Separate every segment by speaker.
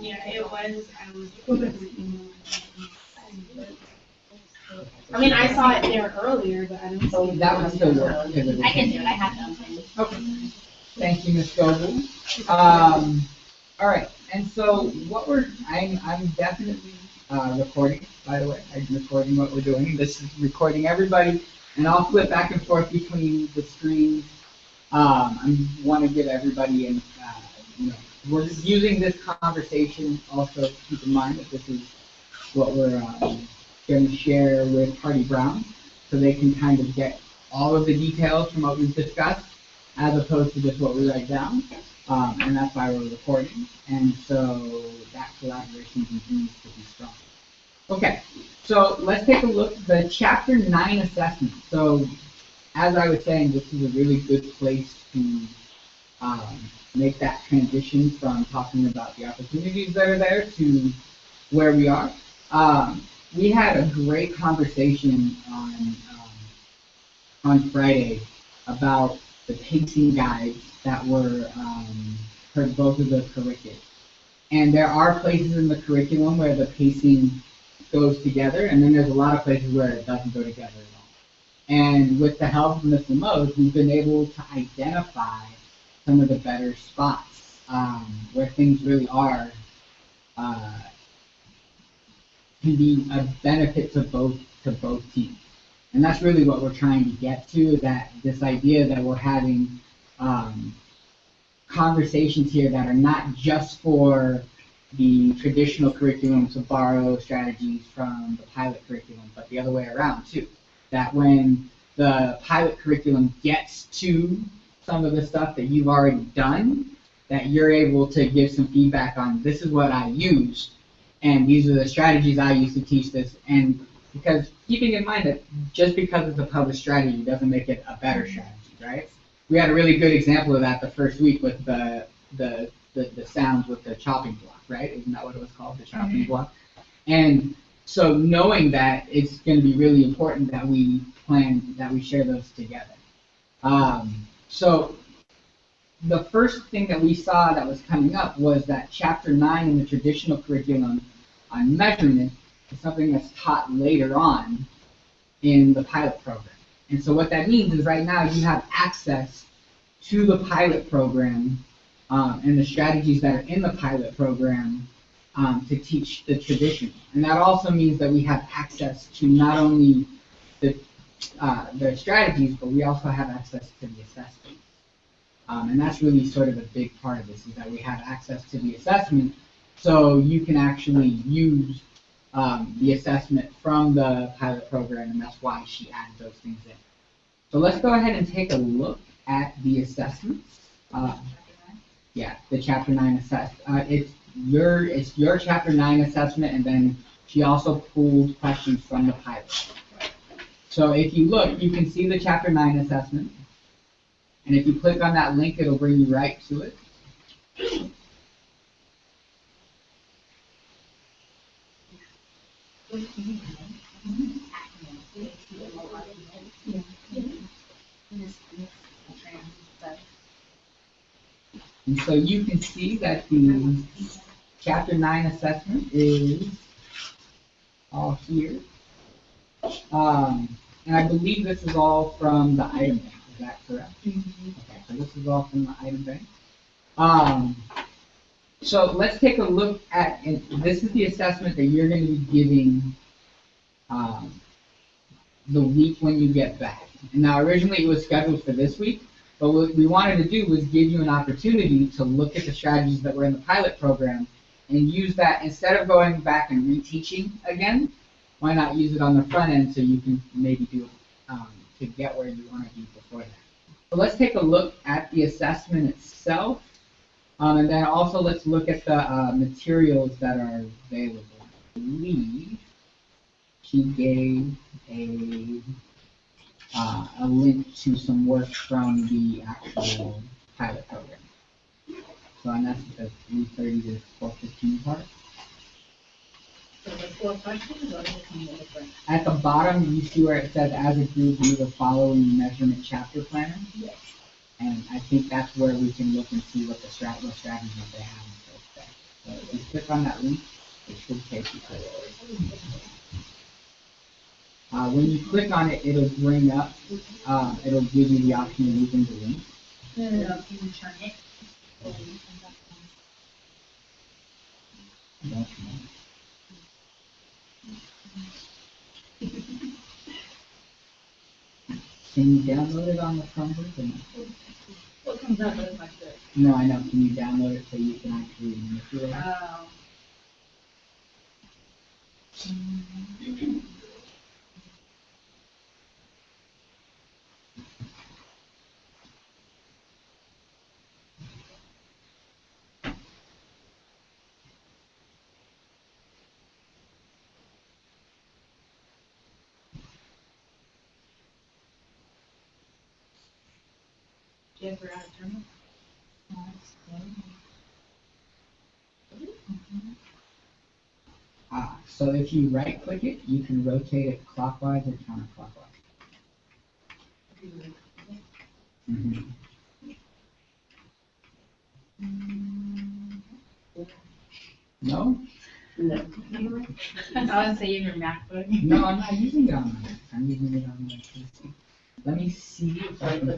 Speaker 1: Yeah, it was. I mean, I saw it there earlier, but I didn't see it.
Speaker 2: That would still work.
Speaker 3: I can do it, I have done.
Speaker 2: Okay. Thank you, Ms. Goble. All right, and so I'm definitely recording, by the way. I'm recording what we're doing. This is recording everybody, and I'll flip back and forth between the screens. I want to give everybody we're just using this conversation. Also, keep in mind that this is what we're going to share with Hardy Brown, so they can kind of get all of the details from what we've discussed, as opposed to just what we write down. And that's why we're recording. And so that collaboration continues to be strong. Okay, so let's take a look at the Chapter 9 assessment. So as I was saying, this is a really good place to make that transition from talking about the opportunities that are there to where we are. We had a great conversation on Friday about the pacing guides that were for both of the curricula. And there are places in the curriculum where the pacing goes together, and then there's a lot of places where it doesn't go together at all. And with the help of Ms. Lemos, we've been able to identify some of the better spots where things really are can be a benefit to both teams. And that's really what we're trying to get to, is that this idea that we're having conversations here that are not just for the traditional curriculum to borrow strategies from the pilot curriculum, but the other way around too. That when the pilot curriculum gets to some of the stuff that you've already done, that you're able to give some feedback on, this is what I used, and these are the strategies I used to teach this. And because keeping in mind that just because it's a published strategy doesn't make it a better strategy, right? We had a really good example of that the first week with the sounds with the chopping block, right? Isn't that what it was called, the chopping block? And so knowing that, it's going to be really important that we share those together. So the first thing that we saw that was coming up was that Chapter 9 in the traditional curriculum on measurement is something that's taught later on in the pilot program. And so what that means is right now you have access to the pilot program and the strategies that are in the pilot program to teach the tradition. And that also means that we have access to not only the strategies, but we also have access to the assessment. And that's really sort of a big part of this, is that we have access to the assessment, so you can actually use the assessment from the pilot program, and that's why she added those things in. So let's go ahead and take a look at the assessments. Yeah, the Chapter 9 assessment. It's your Chapter 9 assessment, and then she also pulled questions from the pilot. So if you look, you can see the Chapter 9 assessment, and if you click on that link, it'll bring you right to it. And so you can see that the Chapter 9 assessment is all here. And I believe this is all from the item bank. Is that correct? Mm-hmm. Okay, so this is all from the item bank. So let's take a look at, and this is the assessment that you're going to be giving the week when you get back. And now originally it was scheduled for this week, but what we wanted to do was give you an opportunity to look at the strategies that were in the pilot program and use that instead of going back and reteaching again. Why not use it on the front end so you can maybe do it to get where you want to be before that. So let's take a look at the assessment itself, and then also let's look at the materials that are available. I believe she gave a link to some work from the actual pilot program. So and that's the 3:30 to 4:15 part.
Speaker 3: So the 4 questions, or different?
Speaker 2: At the bottom, you see where it says, as a group, do the following measurement chapter planner.
Speaker 3: Yes.
Speaker 2: And I think that's where we can look and see what strategies they have. click on that link, it should take you to it. When you click on it, it'll bring up, it'll give you the option of using the link.
Speaker 3: No, you can turn it.
Speaker 2: Can you download it on the Chromebook or no?
Speaker 3: What comes up is like this.
Speaker 2: No, I know. Can you download it so you can actually manipulate it?
Speaker 3: Oh. Do you ever out of turn
Speaker 2: So if you right click it, you can rotate it clockwise or counterclockwise. Mm-hmm. No?
Speaker 1: I would say your MacBook.
Speaker 2: No, I'm not using it on my Mac. I'm using it on my PC. Let me see if I can.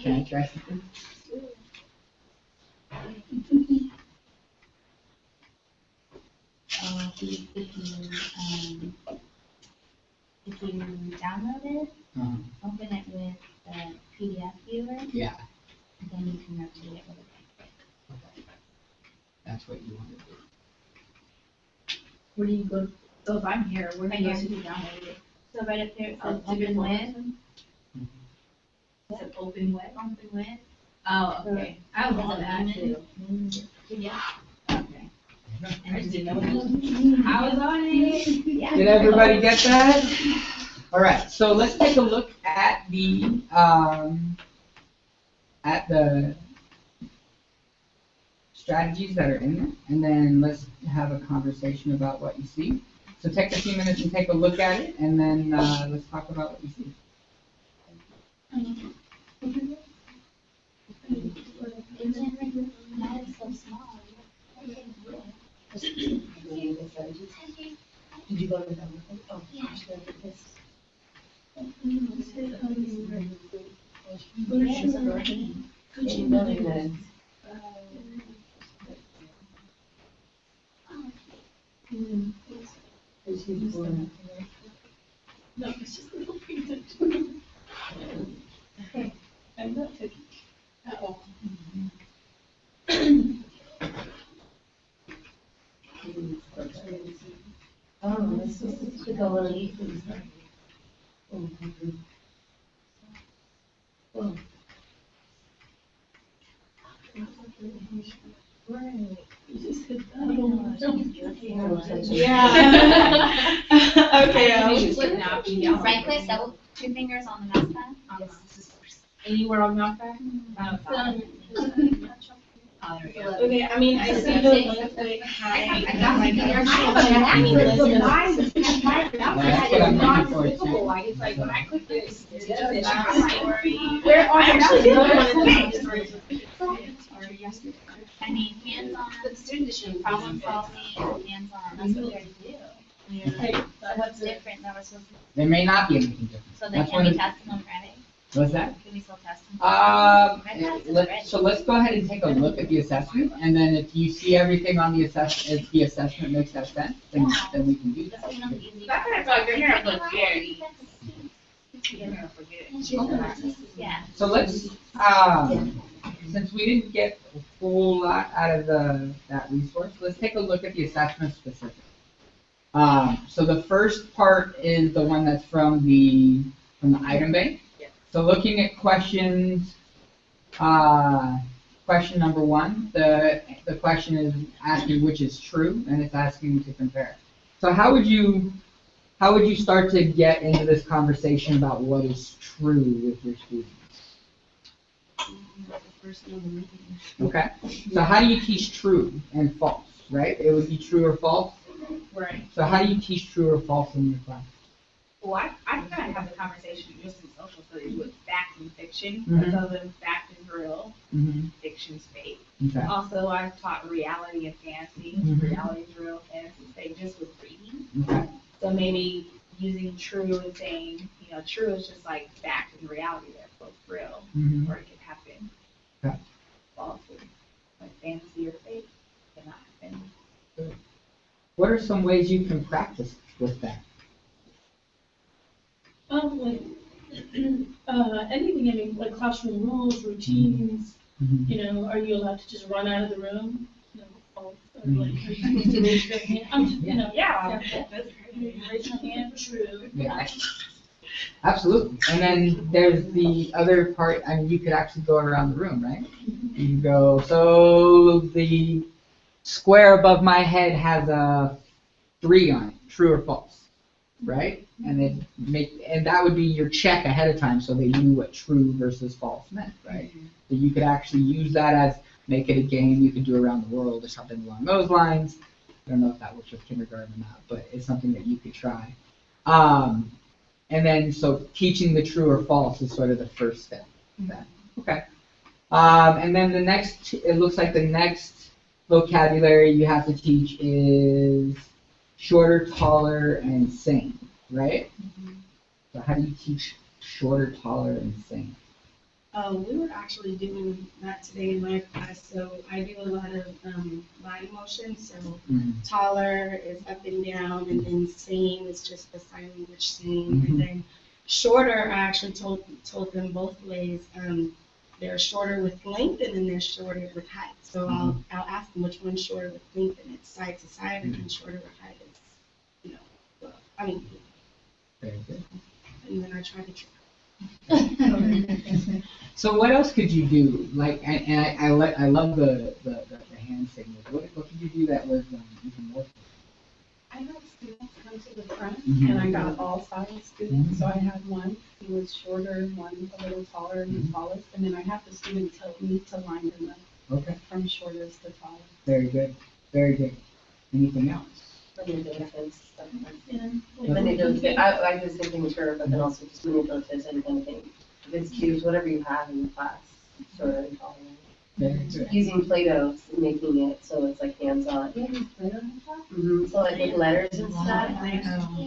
Speaker 2: Can I try something?
Speaker 4: If you download it, open it with the PDF viewer,
Speaker 2: Yeah,
Speaker 4: then you can rotate it with a
Speaker 2: that's what you want to do.
Speaker 3: Where do you go? So if I'm here, where do you go
Speaker 4: Right
Speaker 3: to
Speaker 4: here.
Speaker 3: download it?
Speaker 4: So right up there, it
Speaker 3: Oh,
Speaker 4: says
Speaker 3: to your
Speaker 4: open with.
Speaker 3: phone? Is it open web?
Speaker 4: Open with.
Speaker 3: Oh, okay. I was on that too.
Speaker 4: Yeah.
Speaker 3: Okay.
Speaker 4: And
Speaker 3: I just didn't know
Speaker 4: then-
Speaker 3: what it was. I was on it.
Speaker 4: Yeah.
Speaker 2: Did everybody get that? All right, so let's take a look at the strategies that are in there, and then let's have a conversation about what you see. So take a few minutes and take a look at it, and then let's talk about what you see.
Speaker 4: That is so small.
Speaker 5: Did you go to the, oh,
Speaker 4: Yeah.
Speaker 5: gosh, look at this.
Speaker 3: No, it's just a little picture. I'm not taking. Oh.
Speaker 5: Oh, this is the ability.
Speaker 3: Right. You just hit
Speaker 1: Yeah. Okay,
Speaker 3: You flip now, you down.
Speaker 4: Right click, double, two fingers on the mouse pad.
Speaker 1: Anywhere on your phone?
Speaker 3: Oh, there we go.
Speaker 1: Okay, I mean, I see the link that
Speaker 4: I
Speaker 1: has.
Speaker 4: got my
Speaker 1: there's
Speaker 4: I have
Speaker 1: no
Speaker 4: a Mac
Speaker 1: checking
Speaker 4: with
Speaker 1: list
Speaker 4: the
Speaker 1: of-
Speaker 4: lines.
Speaker 2: That's what I'm looking for, too.
Speaker 1: Like, it's like when I click this, it's just
Speaker 3: Yeah.
Speaker 1: that story.
Speaker 3: Where are
Speaker 1: I
Speaker 3: the
Speaker 1: actually
Speaker 3: values?
Speaker 1: don't want to do stories or yesterday.
Speaker 4: I mean, hands-on, problem solving, hands-on, that's what we already do. So what's different that we're supposed to,
Speaker 2: There may not be anything different.
Speaker 4: so they
Speaker 2: That's
Speaker 4: can
Speaker 2: one
Speaker 4: be
Speaker 2: of-
Speaker 4: tested on Friday?
Speaker 2: What's that?
Speaker 4: Can we still test them?
Speaker 2: So let's go ahead and take a look at the assessment, and then if you see everything on the if the assessment makes that sense, then we can do that.
Speaker 4: That's one of the easy.
Speaker 1: That's what I feel like you're here, look,
Speaker 4: Yeah.
Speaker 2: So let's, since we didn't get a whole lot out of that resource, let's take a look at the assessment specific. So the first part is the one that's from the item bank. So looking at questions, question number one, the question is asking which is true, and it's asking to compare. So how would you start to get into this conversation about what is true with your students? Okay, so how do you teach true and false, right? It would be true or false.
Speaker 1: Right.
Speaker 2: So how do you teach true or false in your class?
Speaker 1: Well, I kind of have the conversation just in social studies with fact and fiction,
Speaker 2: Mhm.
Speaker 1: so then fact is real,
Speaker 2: Mm-hmm.
Speaker 1: fiction's fake.
Speaker 2: Okay.
Speaker 1: Also, I've taught reality and fantasy.
Speaker 2: Mhm.
Speaker 1: Reality is real, fantasy is fake, just with reading.
Speaker 2: Okay.
Speaker 1: So maybe using true and saying, true is just like fact and reality, they're both real,
Speaker 2: Mm-hmm.
Speaker 1: or it can happen.
Speaker 2: Okay.
Speaker 1: False, like fantasy or fake, cannot happen.
Speaker 2: What are some ways you can practice with that?
Speaker 6: Like, anything, I mean, like classroom rules, routines, are you allowed to just run out of the room? Or like, are you supposed to raise your hand? I'm just,
Speaker 1: Yeah.
Speaker 6: raise your hand, true.
Speaker 2: Yeah. Absolutely. And then there's the other part, I mean, you could actually go around the room, right? You can go, so the square above my head has a 3 on it, true or false, right? And then and that would be your check ahead of time so they knew what true versus false meant, right? So you could actually use that as, make it a game you could do around the world or something along those lines. I don't know if that works with kindergarten or not, but it's something that you could try. And then, so teaching the true or false is sort of the first step. Okay. And then the next, it looks like the next vocabulary you have to teach is shorter, taller, and sing, right? So how do you teach shorter, taller, and sing?
Speaker 7: We were actually doing that today in my class, so I do a lot of body motion, so taller is up and down, and then sing is just the sign language sing, and then shorter, I actually told them both ways. They're shorter with length, and then they're shorter with height. So I'll ask them which one's shorter with length, and it's side to side, and then shorter with height is,
Speaker 2: Very good.
Speaker 7: and then I try to.
Speaker 2: So what else could you do? Like, and I love the hand signals. What could you do that was even more?
Speaker 3: I had students come to the front,
Speaker 2: Mhm.
Speaker 3: and I got all size students, so I had one who was shorter, and one a little taller, and the tallest, and then I had the students help me to line them up
Speaker 2: Okay.
Speaker 3: from shortest to tallest.
Speaker 2: Very good. Very good. Anything else?
Speaker 5: Manipulatives, stuff like
Speaker 6: Yeah.
Speaker 5: manipulative. I was thinking sure, but then also just manipulatives and anything. If it's cubes, whatever you have in the class, shorter and taller.
Speaker 2: Very good.
Speaker 5: Using Play-Doh, making it so it's like hands-on. So like with letters and stuff.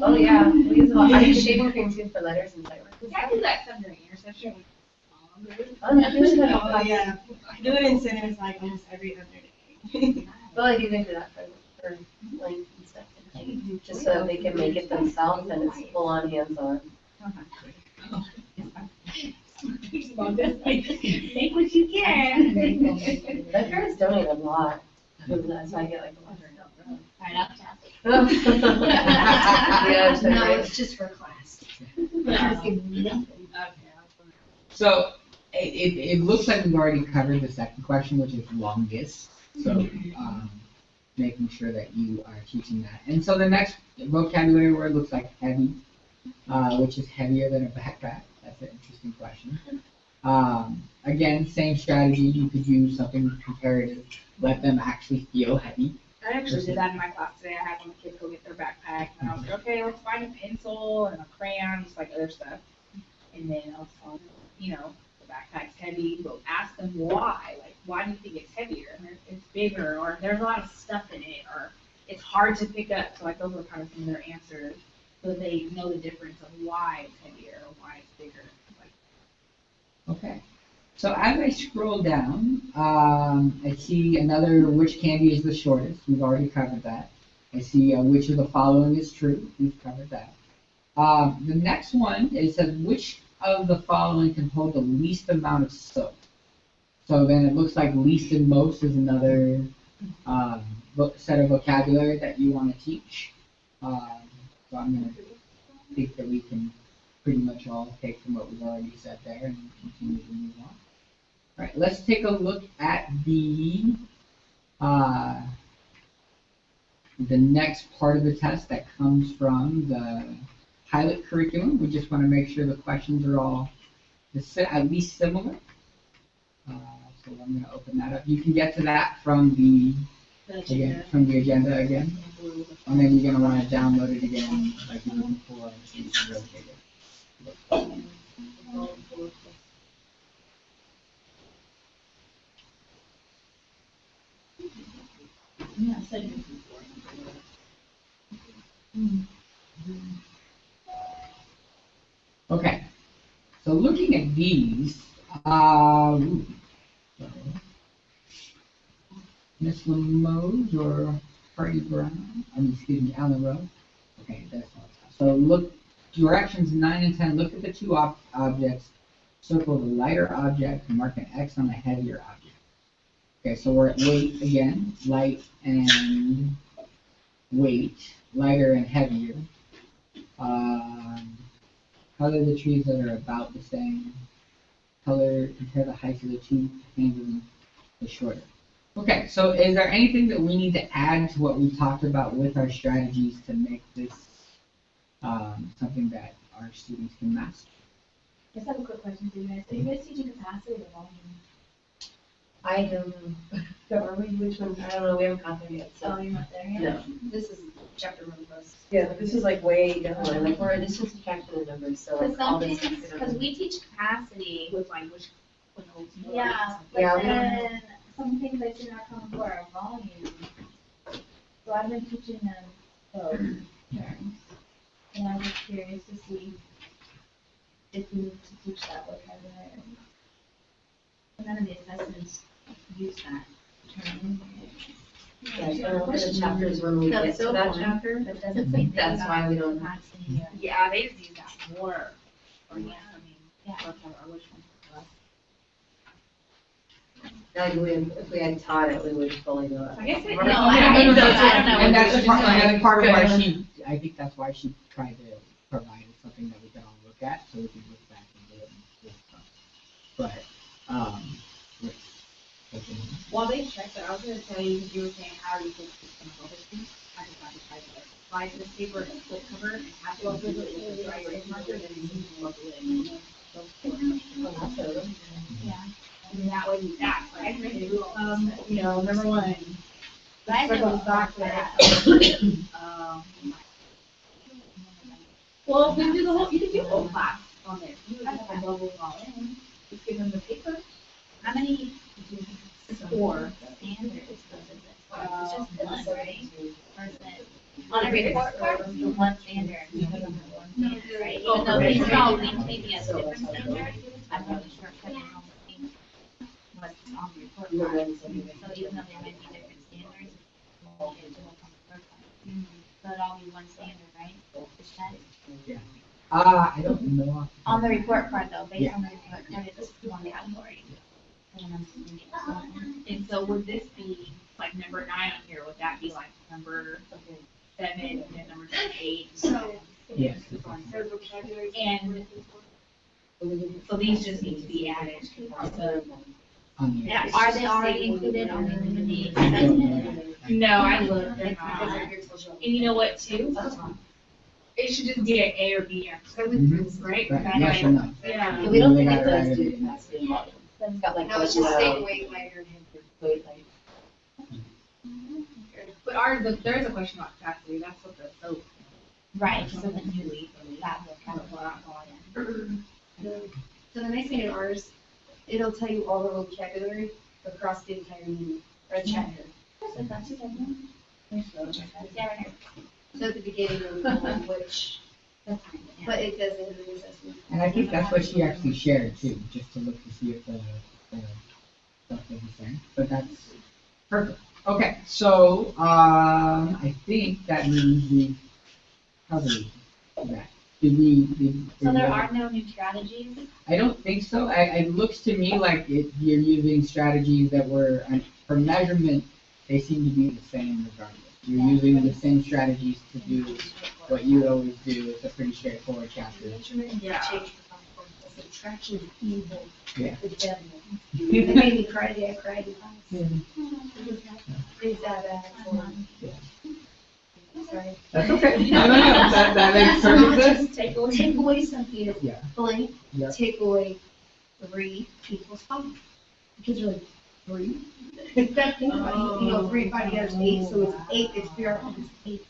Speaker 5: Oh yeah, we use a lot. I use shaving cream too for letters and type.
Speaker 1: I do that some during intercession.
Speaker 5: Oh, yeah, there's that.
Speaker 7: Oh, yeah. I do it in centers like almost every other day.
Speaker 5: Well, I do think that for length and stuff, just so that they can make it themselves and it's full on hands-on.
Speaker 1: Make what you can.
Speaker 5: My parents donate a lot from that, so I get like a lot.
Speaker 4: Right up top.
Speaker 5: Yeah, so
Speaker 3: No,
Speaker 5: right.
Speaker 3: it's just for class.
Speaker 2: So it looks like we've already covered the second question, which is longest. So making sure that you are teaching that. And so the next vocabulary word looks like heavy, which is heavier than a backpack. That's an interesting question. Again, same strategy. You could use something comparative. Let them actually feel heavy.
Speaker 1: I actually did that in my class today. I had one kid go get their backpack, and I was like, okay, let's find a pencil and a crayon, just like other stuff. And then I was telling them, the backpack's heavy, but ask them why. Like, why do you think it's heavier? And it's bigger, or there's a lot of stuff in it, or it's hard to pick up. So like those were kind of some of their answers, so that they know the difference of why it's heavier or why it's bigger.
Speaker 2: Okay. So as I scroll down, I see another which candy is the shortest. We've already covered that. I see which of the following is true. We've covered that. The next one, it says which of the following can hold the least amount of soap. So then it looks like least and most is another set of vocabulary that you want to teach. So I'm going to think that we can pretty much all take from what we've already said there and continue to move on. All right, let's take a look at the next part of the test that comes from the pilot curriculum. We just want to make sure the questions are all at least similar. So I'm going to open that up. You can get to that from the agenda again, and then you're going to want to download it again like you did before, so you can rotate it.
Speaker 6: Yeah, segment.
Speaker 2: Okay, so looking at these, so, Miss Lemos or Hardy Brown, excuse me, Alan Rowe. Okay, that's all. So look, directions 9 and 10, look at the two objects, circle the lighter object, and mark an X on the heavier object. Okay, so we're at weight again, light and weight, lighter and heavier. Color the trees that are about the same. Compare the heights of the two hands of the shorter. Okay, so is there anything that we need to add to what we talked about with our strategies to make this something that our students can master?
Speaker 4: I just have a quick question for you guys. Are you guys teaching capacity or volume?
Speaker 5: I don't know. Are we, which one? I don't know, we haven't got there yet,
Speaker 4: Oh,
Speaker 5: so.
Speaker 4: you're not there yet?
Speaker 5: No.
Speaker 4: This is chapter one first.
Speaker 5: Yeah, this is like way down, like we're in distance subtraction and numbers, so
Speaker 4: Because
Speaker 5: like all
Speaker 4: some
Speaker 5: this.
Speaker 4: things, because we teach capacity.
Speaker 1: With language, when holds.
Speaker 4: Yeah,
Speaker 5: Yeah,
Speaker 4: but
Speaker 5: we don't
Speaker 4: then some things I see not common core are volume. So I've been teaching them both terms. And I was just curious to see if we need to teach that vocabulary. And none of the assessments use that term.
Speaker 5: Yeah, I don't know for the chapters when we get to that chapter.
Speaker 4: But doesn't say
Speaker 5: That's why we don't.
Speaker 4: capacity or.
Speaker 1: Yeah, they just use that more. Or yeah, I mean,
Speaker 4: Yeah.
Speaker 1: or which one for us.
Speaker 5: Like if we had taught it, we would fully know it.
Speaker 1: I guess it,
Speaker 4: No,
Speaker 1: no,
Speaker 4: I
Speaker 1: I
Speaker 4: don't
Speaker 1: don't know.
Speaker 4: know. I don't know.
Speaker 2: And that's part, and that's part of why
Speaker 5: Good.
Speaker 2: she, I think that's why she tried to provide something that we can all look at, so we can look back and do it. But,
Speaker 1: While they check that, I was gonna tell you, because you were saying how you could chemical history. I just got to try to slide this paper and flip cover and have to over it with a dry erase marker, then you can look at it. And then those four questions.
Speaker 4: Yeah.
Speaker 1: And that way, that's like, you know, number one.
Speaker 4: But I
Speaker 1: circle
Speaker 4: know
Speaker 1: back
Speaker 4: that.
Speaker 1: Well, you do the whole, you can do the whole class on this. You would have to level it all in. Just give them the paper.
Speaker 4: How many
Speaker 1: Four.
Speaker 4: standards does it? It's just one, right? Or is it, on a report card, it's the one standard, because of the one standard, right? Even though these are all linked maybe as different standards, I'm really sure cutting all the things what's on the report card. So even though there might be different standards, we'll get to what's on the report card. So it'd all be one standard, right? Is that-
Speaker 2: I don't know.
Speaker 4: On the report card though, based
Speaker 2: Yeah.
Speaker 4: on the report card, it's one category. And I'm assuming it's one.
Speaker 1: And so would this be like number 9 on here? Would that be like number 7 and then number 8?
Speaker 4: So-
Speaker 2: Yes.
Speaker 1: And so these just need to be added to the.
Speaker 2: On the
Speaker 4: Yeah, are they already included on the
Speaker 2: I don't know.
Speaker 4: assessment?
Speaker 1: No, I looked. They're
Speaker 4: It's
Speaker 1: not.
Speaker 4: because
Speaker 1: And
Speaker 4: of your social.
Speaker 1: you know what too? It should just be an A or B answer,
Speaker 2: Mhm.
Speaker 1: right?
Speaker 2: Right, yes or no?
Speaker 1: Yeah.
Speaker 5: So we don't
Speaker 2: They
Speaker 5: think
Speaker 2: got
Speaker 5: it
Speaker 2: it
Speaker 5: does
Speaker 2: right
Speaker 5: do
Speaker 2: in the-
Speaker 5: capacity and volume. It's got like.
Speaker 7: No, it's just saying
Speaker 5: weight lighter. Weight lighter.
Speaker 1: But ours, there's a question about capacity. That's what the soap.
Speaker 4: Right, so then you
Speaker 1: leave.
Speaker 4: that will kind of.
Speaker 7: So the nice thing in ours, it'll tell you all the vocabulary across the entire unit, or chapter.
Speaker 4: So that's your segment? Yeah, right here.
Speaker 7: So at the beginning of which,
Speaker 4: That's fine, yeah.
Speaker 7: but it does it in the assessment.
Speaker 2: And I think that's what she actually shared too, just to look to see if the stuff was the same, but that's perfect. Okay, so, I think that means we covered that. Did
Speaker 4: So there
Speaker 2: we-
Speaker 4: are no new strategies?
Speaker 2: I don't think so. It looks to me like you're using strategies that were, for measurement, they seem to be the same regardless. You're using the same strategies to do what you always do. It's a pretty straightforward chapter.
Speaker 1: Yeah.
Speaker 7: Subtraction is evil.
Speaker 2: Yeah.
Speaker 7: The devil. It made me cry, I cried in class. Is that, sorry.
Speaker 2: That's okay. No, that makes perfect sense.
Speaker 7: Take away something that's
Speaker 2: Yeah.
Speaker 7: blank,
Speaker 2: Yeah.
Speaker 7: take away 3 equals 5. Because you're like, 3? That thing about, 3 and 5 together is 8, so it's 8, it's 8.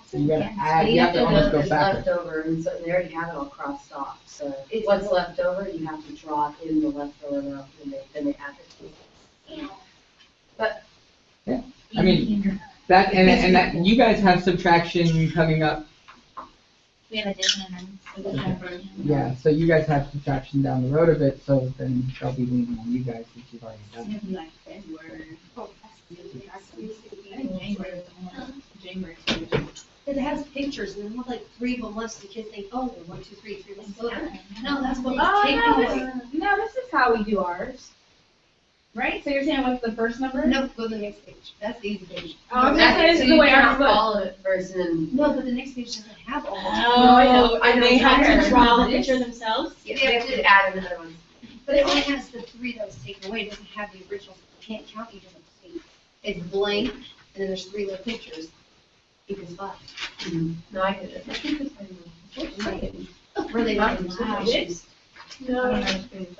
Speaker 2: So you gotta add, you have to almost go
Speaker 5: It's
Speaker 2: backwards.
Speaker 5: left over, and so they already have it all crossed off, so
Speaker 7: It's-
Speaker 5: what's left over, you have to draw it in the leftover, and then they add it to it.
Speaker 2: I mean, that, you guys have subtraction coming up.
Speaker 4: We have addition and then.
Speaker 2: Yeah, so you guys have subtraction down the road a bit, so then they'll be leaning on you guys since you've already done it.
Speaker 1: Maybe like February. January.
Speaker 8: It has pictures, and then like 3 of them, most of the kids think, oh, they're 1, 2, 3, 3, let's go there. No, that's what
Speaker 1: Oh,
Speaker 8: it's taking away.
Speaker 1: no, this is how we do ours. Right? So you're saying what's the first number?
Speaker 8: No, go to the next page, that's the easy page.
Speaker 1: Oh, I was gonna say, this is the way ours looks.
Speaker 5: Follow it first and.
Speaker 8: No, but the next page doesn't have all.
Speaker 6: Oh, and they have
Speaker 1: Sure.
Speaker 6: to draw the picture themselves?
Speaker 5: Yeah, they have to add another one.
Speaker 8: But it only has the 3 that was taken away, it doesn't have the originals, you can't count each of them. It's blank, and then there's 3 little pictures, equals 5.
Speaker 5: No, I did it.
Speaker 8: Where they not
Speaker 1: This?
Speaker 6: No.
Speaker 1: I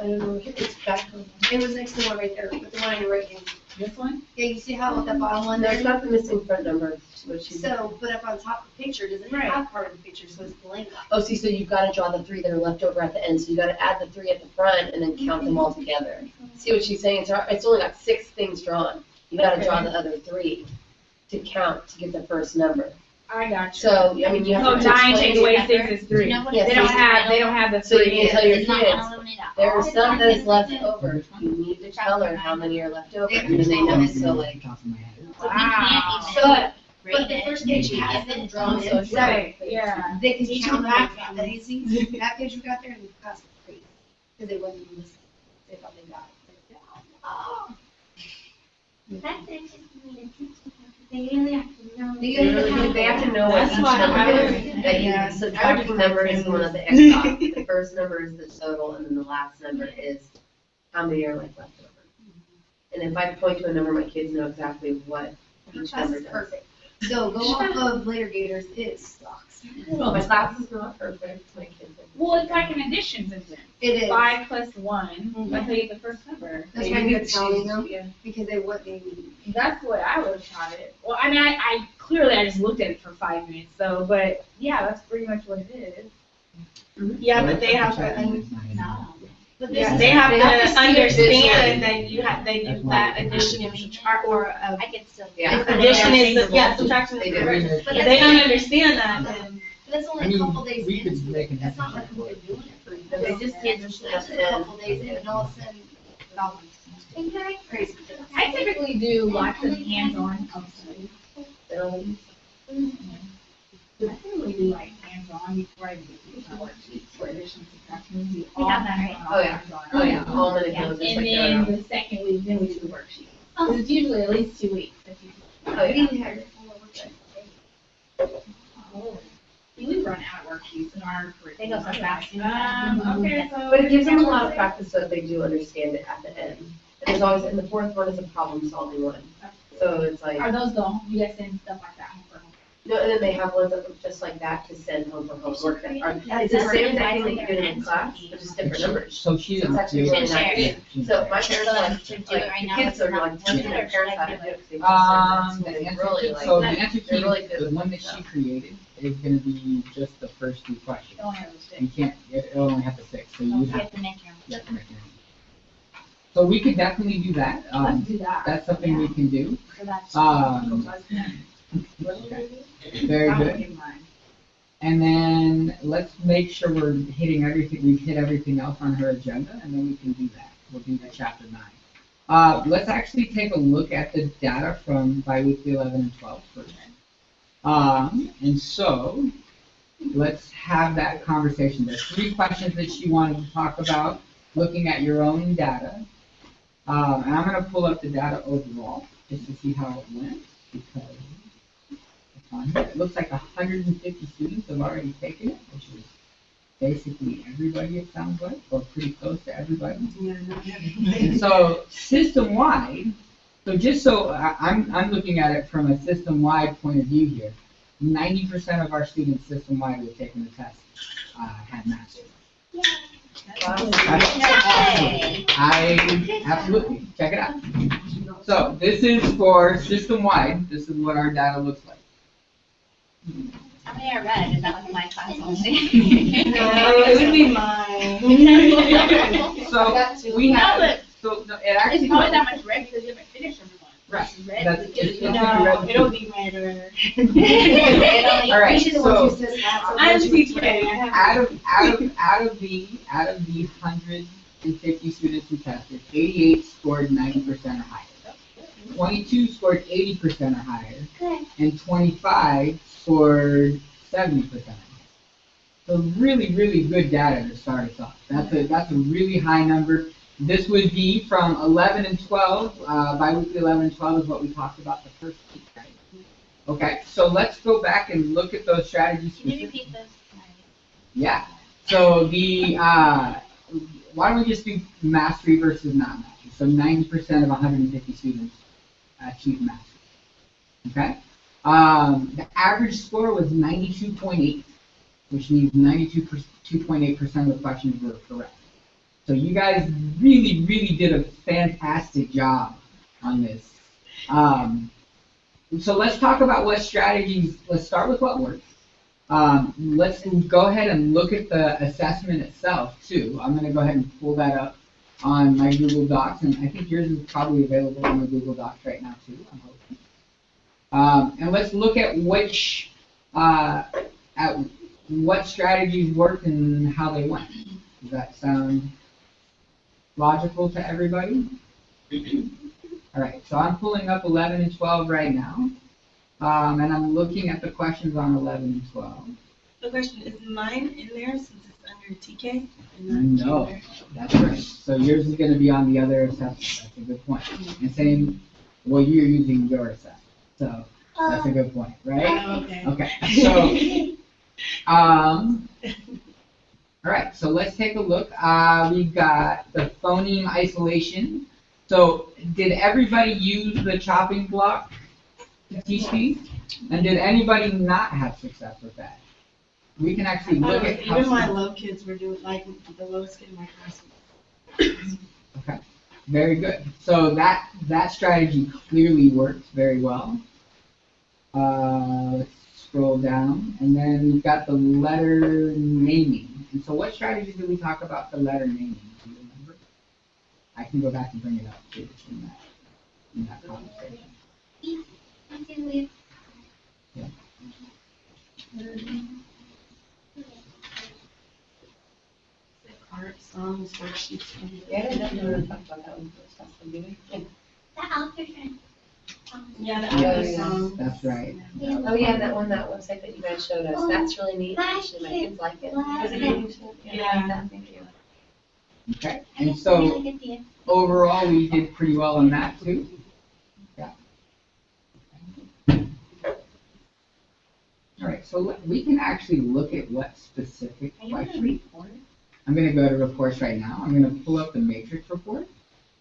Speaker 8: I don't know, it's back, it was next to the one right there, but the one on your right hand.
Speaker 1: This one?
Speaker 8: Yeah, you see how with that bottom one
Speaker 5: No,
Speaker 8: there?
Speaker 5: it's not the missing front number, what she.
Speaker 8: So, but up on top of the picture, doesn't
Speaker 1: Right.
Speaker 8: have part of the picture, so it's blank.
Speaker 5: Oh, see, so you've gotta draw the 3 that are left over at the end, so you gotta add the 3 at the front and then count them all together. See what she's saying, it's only got 6 things drawn, you gotta draw the other 3 to count to get the first number.
Speaker 1: I got you.
Speaker 5: So, I mean, you
Speaker 1: So
Speaker 5: have to
Speaker 1: 9
Speaker 5: explain
Speaker 1: takes
Speaker 5: it.
Speaker 1: away 6 is 3.
Speaker 4: You know what
Speaker 5: Yes,
Speaker 1: They
Speaker 4: it
Speaker 1: don't
Speaker 4: is?
Speaker 1: have the
Speaker 5: So you
Speaker 1: 3.
Speaker 5: can tell your
Speaker 4: It's not
Speaker 5: kids,
Speaker 4: gonna eliminate all.
Speaker 5: there are some that is left over, you need to tell her how many are left over, and then they know, so like.
Speaker 2: Top of my head.
Speaker 4: So we can't even
Speaker 8: But
Speaker 4: grade
Speaker 8: the
Speaker 4: it.
Speaker 8: first page
Speaker 4: We
Speaker 8: has
Speaker 4: give
Speaker 8: them
Speaker 4: it
Speaker 8: drawn
Speaker 4: to
Speaker 8: in, so
Speaker 1: Right, yeah.
Speaker 8: they can
Speaker 7: Each
Speaker 8: count
Speaker 7: one
Speaker 8: back
Speaker 7: back.
Speaker 8: on the easy, that page we got there, and the class was great, because they wasn't even listening, they thought they got it. Oh.
Speaker 4: That's interesting to me to teach them, because they really have to know.
Speaker 5: They have to know what
Speaker 6: That's
Speaker 5: each
Speaker 6: why
Speaker 5: number
Speaker 6: I would-
Speaker 5: is, that you,
Speaker 7: yeah,
Speaker 5: the subtracting number is one of the X dots, the first number is the total, and then the last number is how many are like left over. And if I point to a number, my kids know exactly what each
Speaker 8: That's
Speaker 5: number does.
Speaker 8: perfect. So go off of later Gators, it sucks.
Speaker 5: Well, my class is not perfect, my kids are.
Speaker 1: Well, it's like an addition sentence.
Speaker 8: It is,
Speaker 1: 5 plus 1, that's how you get the first number.
Speaker 8: that's why you're telling them,
Speaker 1: Yeah.
Speaker 8: because they what they need.
Speaker 1: That's the way I would have taught it. Well, I mean, I clearly I just looked at it for 5 minutes, so, but yeah, that's pretty much what it is.
Speaker 7: Yeah,
Speaker 2: So
Speaker 7: but they have
Speaker 2: subtraction
Speaker 7: to,
Speaker 2: is not in there.
Speaker 8: But
Speaker 7: yeah,
Speaker 8: this
Speaker 7: they
Speaker 8: is,
Speaker 7: have
Speaker 5: They have to
Speaker 7: to
Speaker 5: see
Speaker 7: understand
Speaker 5: the
Speaker 7: that you have, they
Speaker 2: That's
Speaker 7: do
Speaker 2: why
Speaker 7: that
Speaker 2: it's
Speaker 7: addition and subtract, or
Speaker 4: I could still.
Speaker 5: Yeah.
Speaker 7: addition is, yeah, subtraction
Speaker 5: They
Speaker 7: is
Speaker 5: do.
Speaker 7: reverse.
Speaker 8: but
Speaker 7: If they don't understand that, then.
Speaker 8: that's
Speaker 2: I
Speaker 8: only a
Speaker 2: mean,
Speaker 8: couple days
Speaker 2: we could
Speaker 8: into
Speaker 2: make
Speaker 8: it,
Speaker 2: an
Speaker 8: that's not
Speaker 2: effort.
Speaker 8: like we're doing it for.
Speaker 5: They just can't
Speaker 8: That's
Speaker 5: just
Speaker 8: a couple days in, and all of a sudden, dollars. Crazy.
Speaker 1: I typically do lots of hands-on.
Speaker 5: They don't-
Speaker 1: I typically do like hands-on before I do my worksheets for addition and subtraction. We do
Speaker 4: We
Speaker 1: all
Speaker 4: have that,
Speaker 1: hands-on,
Speaker 5: Oh,
Speaker 1: all
Speaker 5: yeah.
Speaker 1: hands-on,
Speaker 5: Oh,
Speaker 1: all
Speaker 5: yeah,
Speaker 1: hands-on.
Speaker 5: all minute
Speaker 4: Yeah,
Speaker 5: knows, just
Speaker 1: And
Speaker 5: like
Speaker 1: then
Speaker 5: that.
Speaker 1: the second week, then we do the worksheet. 'Cause it's usually at least 2 weeks. That's usually-
Speaker 5: Oh, yeah.
Speaker 8: We had
Speaker 1: We run out of worksheets in our
Speaker 4: They go
Speaker 1: curriculum.
Speaker 4: so fast.
Speaker 1: Okay, so.
Speaker 5: But it gives them a lot of practice so that they do understand it at the end. And there's always, and the fourth one is a problem-solving one. So it's like,
Speaker 1: Are those the, you guys send stuff like that home for home?
Speaker 5: no, and then they have ones that look just like that to send home for homework. That are- It's the same thing that you're doing in class, but just different numbers.
Speaker 2: So she
Speaker 5: So it's
Speaker 2: didn't
Speaker 5: actually
Speaker 2: do
Speaker 5: really
Speaker 2: it.
Speaker 5: nice.
Speaker 2: Yeah, she
Speaker 5: So
Speaker 2: didn't.
Speaker 5: my parents like,
Speaker 4: To do it
Speaker 5: like,
Speaker 4: right
Speaker 5: the
Speaker 4: now,
Speaker 5: kids
Speaker 4: it's
Speaker 5: are
Speaker 4: not-
Speaker 5: like,
Speaker 4: once
Speaker 5: teaching
Speaker 4: they're
Speaker 5: their parents how to
Speaker 4: like,
Speaker 5: do it, 'cause they just
Speaker 2: The
Speaker 5: send it. It's
Speaker 2: answer
Speaker 5: really
Speaker 2: key,
Speaker 5: like.
Speaker 2: so the answer
Speaker 5: they're really
Speaker 2: key,
Speaker 5: good
Speaker 2: the
Speaker 5: with
Speaker 2: one that
Speaker 5: stuff.
Speaker 2: she created is gonna be just the first 2 questions.
Speaker 1: Don't have those six.
Speaker 2: You can't, it'll only have the 6, so
Speaker 4: You
Speaker 2: you have
Speaker 4: have to make your own.
Speaker 2: to make your own. So we could definitely do that,
Speaker 1: Let's do that.
Speaker 2: that's something we can do.
Speaker 4: So that's.
Speaker 2: Very
Speaker 1: I'll
Speaker 2: good.
Speaker 1: give mine.
Speaker 2: And then let's make sure we're hitting everything, we've hit everything else on her agenda, and then we can do that. We'll do the chapter 9. Let's actually take a look at the data from biweekly 11 and 12 first. And so, let's have that conversation. There's 3 questions that she wanted to talk about, looking at your own data. And I'm gonna pull up the data overall, just to see how it went, because it's on here. It looks like 150 students have already taken it, which is basically everybody, it sounds like, or pretty close to everybody. And so, system-wide, so just so, I'm looking at it from a system-wide point of view here. 90% of our students system-wide who have taken the test had masters. Absolutely, check it out. So this is for system-wide, this is what our data looks like.
Speaker 4: How many are red? Is that like my class only?
Speaker 7: No, it would be mine.
Speaker 2: So we
Speaker 1: No,
Speaker 2: have,
Speaker 1: but
Speaker 2: so no, it
Speaker 1: it's
Speaker 2: actually,
Speaker 1: not that much red because you haven't finished everyone.
Speaker 2: Correct.
Speaker 4: Red
Speaker 2: That's,
Speaker 4: would
Speaker 2: it's
Speaker 4: be-
Speaker 2: gonna be red.
Speaker 7: No, it'll be redder.
Speaker 2: All right,
Speaker 8: Usually the ones who
Speaker 2: so
Speaker 8: says that.
Speaker 7: I'm TK.
Speaker 2: out of the 150 students who tested, 88 scored 90% or higher. 22 scored 80% or higher,
Speaker 4: Good.
Speaker 2: and 25 scored 70% or higher. So really, really good data to start us off. That's a really high number. This would be from 11 and 12. Biweekly 11 and 12 is what we talked about the first week, right? Okay, so let's go back and look at those strategies.
Speaker 4: Can you repeat those?
Speaker 2: Yeah. So why don't we just do mastery versus not mastery? So 90% of 150 students achieved mastery. Okay. The average score was 92.8, which means 92.8% of the questions were correct. So you guys really, really did a fantastic job on this. So let's talk about what strategies. Let's start with what works. Let's go ahead and look at the assessment itself too. I'm going to go ahead and pull that up on my Google Docs, and I think yours is probably available on the Google Docs right now too, I'm hoping. And let's look at what strategies worked and how they went. Does that sound logical to everybody? All right, so I'm pulling up 11 and 12 right now, and I'm looking at the questions on 11 and 12.
Speaker 7: The question, is mine in there since it's under TK? and not
Speaker 2: No,
Speaker 7: junior?
Speaker 2: that's right. So yours is going to be on the other assessment. That's a good point. And same, well, you're using your assessment, so that's a good point, right?
Speaker 7: Oh, okay.
Speaker 2: Okay, so, all right, so let's take a look. We've got the phoneme isolation. So did everybody use the chopping block to teach these? And did anybody not have success with that? We can actually look at how
Speaker 7: Even my
Speaker 2: some-
Speaker 7: low kids were doing, like, the lowest kid in my class.
Speaker 2: Okay, very good. So that strategy clearly works very well. Let's scroll down, and then we've got the letter naming. And so what strategies did we talk about for letter naming? Do you remember? I can go back and bring it up too in that conversation. Yeah.
Speaker 7: Art, songs, worksheets.
Speaker 5: Yeah, I didn't know we talked about that one first, that's the beginning.
Speaker 7: Yeah, the
Speaker 5: Yeah,
Speaker 7: other
Speaker 5: yeah.
Speaker 7: songs.
Speaker 2: That's right.
Speaker 5: Oh, yeah, that website that you guys showed us, that's really neat, actually, my kids like it. Was it YouTube? Yeah, I like that, thank you.
Speaker 2: Okay, and so overall, we did pretty well on that too. Yeah. All right, so we can actually look at what specific questions. I'm going to go to reports right now. I'm going to pull up the matrix report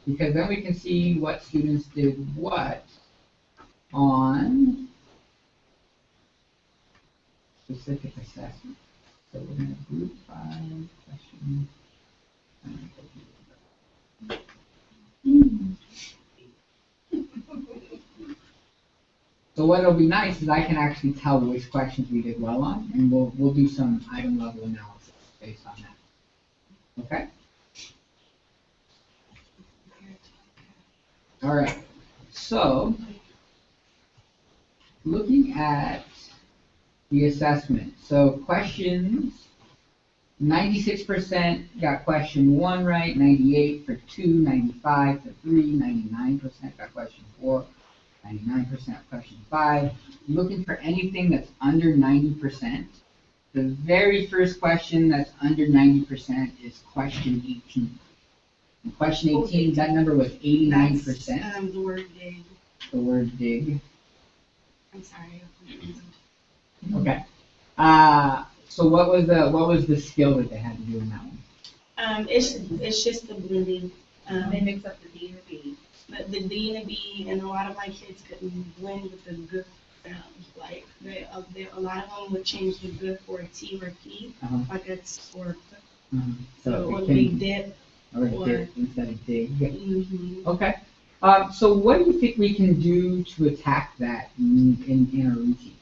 Speaker 2: because then we can see what students did what on specific assessment. So we're going to group by question. So what'll be nice is I can actually tell which questions we did well on, and we'll do some item level analysis based on that. Okay? All right. So looking at the assessment. So questions, 96% got question 1 right, 98 for 2, 95 for 3, 99% got question 4, 99% question 5. Looking for anything that's under 90%. The very first question that's under 90% is question 18. In question 18, that number was 89%.
Speaker 7: The word dig.
Speaker 2: The word dig.
Speaker 7: I'm sorry.
Speaker 2: Okay. So what was the skill that they had to do in that one?
Speaker 7: It's just the blending.
Speaker 1: They mix up the D and the B.
Speaker 7: The D and the B, and a lot of my kids couldn't blend with the good sound. Like a lot of them would change the good for a T or a P, like it's for so
Speaker 2: it
Speaker 7: it would be
Speaker 2: became-
Speaker 7: dip.
Speaker 2: or dip instead of dig.
Speaker 7: Mm-hmm.
Speaker 2: Okay. So what do you think we can do to attack that in our routine?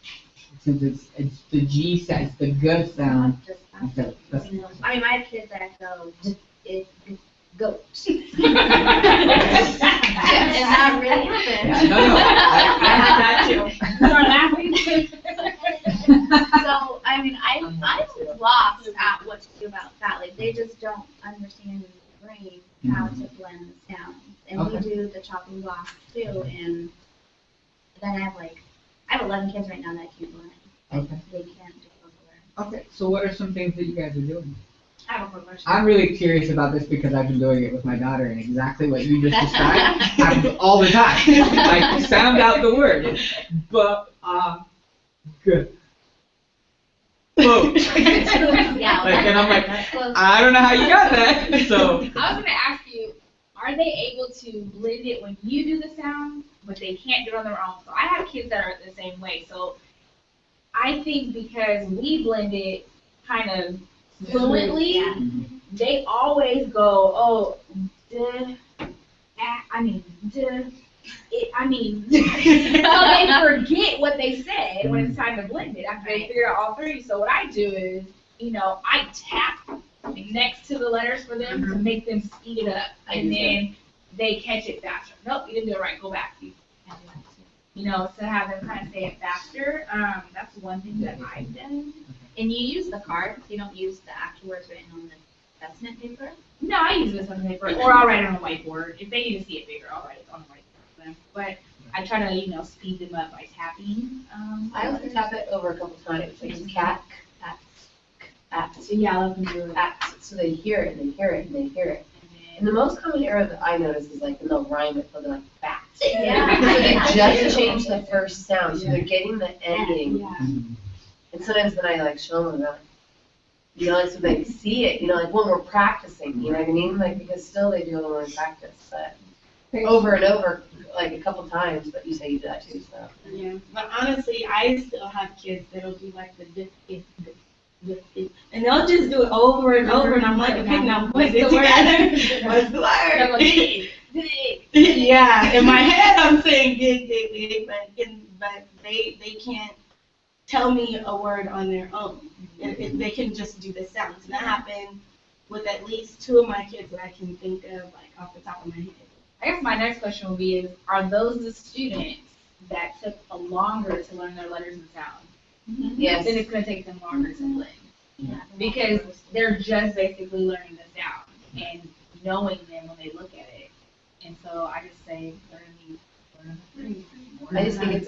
Speaker 2: Since it's the G sound, it's the good sound.
Speaker 4: I mean, my kids that go,
Speaker 8: goat. And that really happened.
Speaker 2: No, no,
Speaker 1: I had that too. Start laughing.
Speaker 4: So, I mean, I'm lost at what to do about that. Like, they just don't understand in their brain how to blend the sounds. And we
Speaker 2: Okay.
Speaker 4: do the chopping blocks too, and then I have 11 kids right now that can't blend.
Speaker 2: Okay.
Speaker 4: They can't do vocal.
Speaker 2: Okay, so what are some things that you guys are doing?
Speaker 1: I have a quick question.
Speaker 2: I'm really curious about this because I've been doing it with my daughter, and exactly what you just described happens all the time. Like, sound out the word. But, good. Boom.
Speaker 4: Yeah.
Speaker 2: Like, and I'm like,
Speaker 4: that's close.
Speaker 2: I don't know how you got that, so.
Speaker 1: I was gonna ask you, are they able to blend it when you do the sound, but they can't do it on their own? So I have kids that are the same way, so I think because we blend it kind of fluently,
Speaker 4: Yeah.
Speaker 1: they always go, oh, duh, I mean, duh, I mean, so they forget what they said when it's time to blend it after they figure out all three. So what I do is, I tap next to the letters for them to make them speed it up, and then they catch it faster. Nope, you didn't do it right. Go back. To have them kind of say it faster. That's one thing that I've done.
Speaker 4: And you use the cards, you don't use the actual words written on the assessment paper?
Speaker 1: No, I use this on paper, or I'll write it on a whiteboard. If they need to see it bigger, I'll write it on a whiteboard for them. But I try to, speed them up by tapping.
Speaker 5: I also tap it over a couple times, like cat,
Speaker 1: So yeah, I let them do it.
Speaker 5: so they hear it, and they hear it, and they hear it. And the most common error that I notice is like when they'll rhyme it, they'll be like bat.
Speaker 4: Yeah.
Speaker 5: So they just change the first sound, so they're getting the ending.
Speaker 1: Yeah.
Speaker 5: And sometimes then I like show them that, so they see it, like when we're practicing, you know what I mean? Like, because still they do it when we practice, but over and over, like a couple times, but you say you do that too, so.
Speaker 7: Yeah, but honestly, I still have kids that'll do like the dip, and they'll just do it over and over, and I'm like, okay, now put it together. What's the
Speaker 1: I'm
Speaker 7: word?
Speaker 1: like,
Speaker 7: Yeah, in my head I'm saying dig, but they can't tell me a word on their own. They can just do the sounds, and that happened with at least 2 of my kids that I can think of, like off the top of my head.
Speaker 1: I guess my next question will be are those the students that took a longer to learn their letters and sounds?
Speaker 5: Yes.
Speaker 1: Then it's gonna take them longer to blend.
Speaker 2: Yeah.
Speaker 1: Because they're just basically learning the sound and knowing them when they look at it. And so I just say, learn the three.
Speaker 5: I just think it's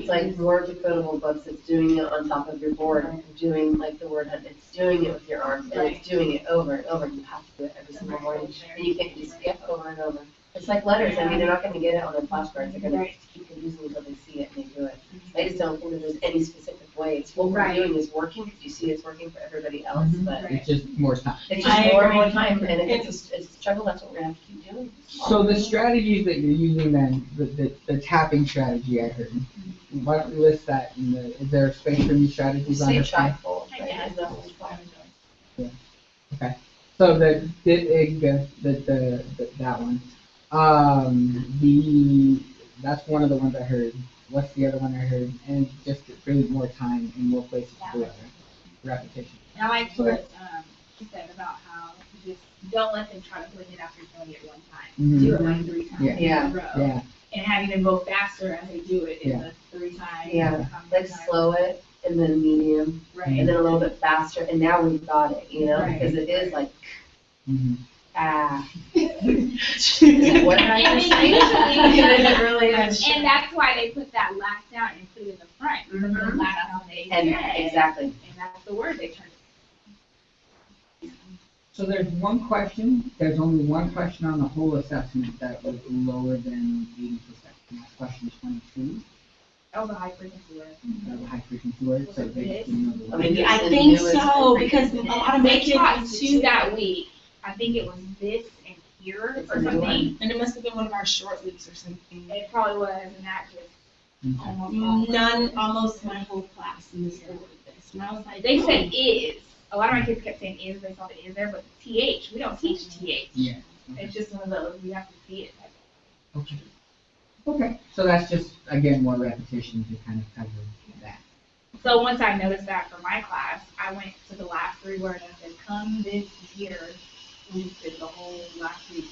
Speaker 5: like more decodable books, it's doing it on top of your board, doing like the word hunt, it's doing it with your arms, and it's doing it over and over, you have to do it every single morning, and you can't just skip over and over. It's like letters, I mean, they're not gonna get it on their flashcards, they're gonna keep confusing until they see it and they do it. I just don't think that there's any specific way, it's what we're doing is working, because you see it's working for everybody else, but
Speaker 2: It's just more time.
Speaker 5: it's just more and more time, and if it's a struggle, that's what we're gonna have to keep doing.
Speaker 2: So the strategies that you're using then, the tapping strategy I heard, why don't we list that is there a space for new strategies on
Speaker 5: Say
Speaker 2: this?
Speaker 5: trifold, but it has no.
Speaker 2: Okay, so the dig, that one, that's one of the ones I heard. What's the other one I heard? And just really more time and more places to do it. Repetition.
Speaker 1: And I like what she said about how you just don't let them try to blend it after doing it one time.
Speaker 2: Mhm.
Speaker 1: Do it like 3 times
Speaker 5: Yeah.
Speaker 1: in a row.
Speaker 2: Yeah,
Speaker 1: And having them go faster as they do it in
Speaker 2: Yeah.
Speaker 1: the 3 times.
Speaker 5: Yeah,
Speaker 1: how
Speaker 5: like
Speaker 1: many times.
Speaker 5: slow it, and then medium,
Speaker 1: Right.
Speaker 5: and then a little bit faster, and now we've got it,
Speaker 1: Right.
Speaker 5: because it is like,
Speaker 2: mhm.
Speaker 5: ah. What did I just say? It really is.
Speaker 1: And that's why they put that last sound and put it in the front. Because the last sound they
Speaker 5: And
Speaker 1: said,
Speaker 5: exactly.
Speaker 1: and that's the word they turned.
Speaker 2: So there's there's only one question on the whole assessment that was lower than 80%. And that's question 22.
Speaker 1: That was a high frequency word.
Speaker 2: That was a high frequency word, so they didn't know the
Speaker 5: I
Speaker 2: word.
Speaker 5: mean,
Speaker 7: I
Speaker 5: it's the
Speaker 7: think
Speaker 5: newest
Speaker 7: so,
Speaker 5: thing.
Speaker 7: because a lot of my
Speaker 1: They
Speaker 7: kids
Speaker 1: taught
Speaker 7: used
Speaker 1: 2 that week. I think it was this and here
Speaker 5: It's
Speaker 1: or
Speaker 5: a new
Speaker 1: something.
Speaker 5: one.
Speaker 7: And it must have been one of our short weeks or something.
Speaker 1: It probably was, and that just
Speaker 2: Okay.
Speaker 1: almost.
Speaker 7: Almost my whole class in this school did this, and I was like.
Speaker 1: They
Speaker 7: oh.
Speaker 1: said is. A lot of my kids kept saying is based off the is there, but th, we don't teach th.
Speaker 2: Yeah.
Speaker 1: It's just one of those, we have to see it.
Speaker 2: Okay. Okay. So that's just, again, more repetition to kind of cover that.
Speaker 1: So once I noticed that for my class, I went to the last 3 words and I said, come this year we did the whole last week.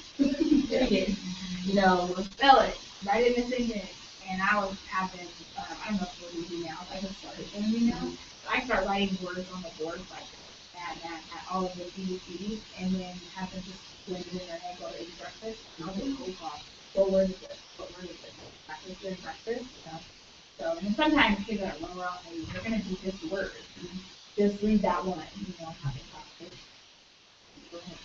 Speaker 1: You know, we'll spell it, write it in this index, and I was having, I don't know if we're using emails, I just started doing emails. I start writing words on the board, like at all of the CDs, and then have them just blend it in their head while they eat breakfast. And I'll just go off, what word is this? What word is this? Practice doing breakfast, you know? So, and sometimes kids are lower on, maybe they're gonna do this word. Just read that one, you know, how they practice. Go ahead.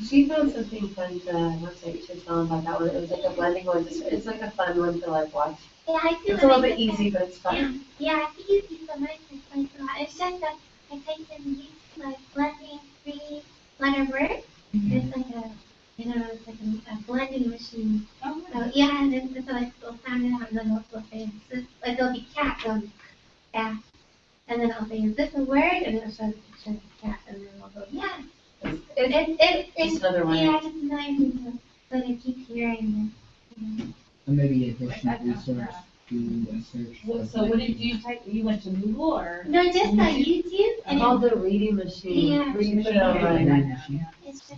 Speaker 5: She found something fun, the website she was telling about that one, it was like a blending one, it's like a fun one to like watch.
Speaker 4: Yeah, I feel
Speaker 5: It's a little bit easy, but it's fun.
Speaker 4: Yeah, I think you can so much explain a lot. It's just that I typed in these like blending 3-letter words. It's like a, you know, it's like a blending machine. So yeah, and then so like we'll sound it out and then we'll say it's like it'll be cat, cat, and then I'll say is this a word, and then it'll show the picture of the cat, and then we'll go yeah. It's
Speaker 5: another one.
Speaker 4: Yeah, it's nice to so they keep hearing it. You know.
Speaker 2: And maybe additional resource to research.
Speaker 1: So what did you type, you went to Google or?
Speaker 4: No, just on YouTube.
Speaker 5: It's called the reading machine.
Speaker 4: Yeah.
Speaker 5: We can put it online.
Speaker 4: It's just a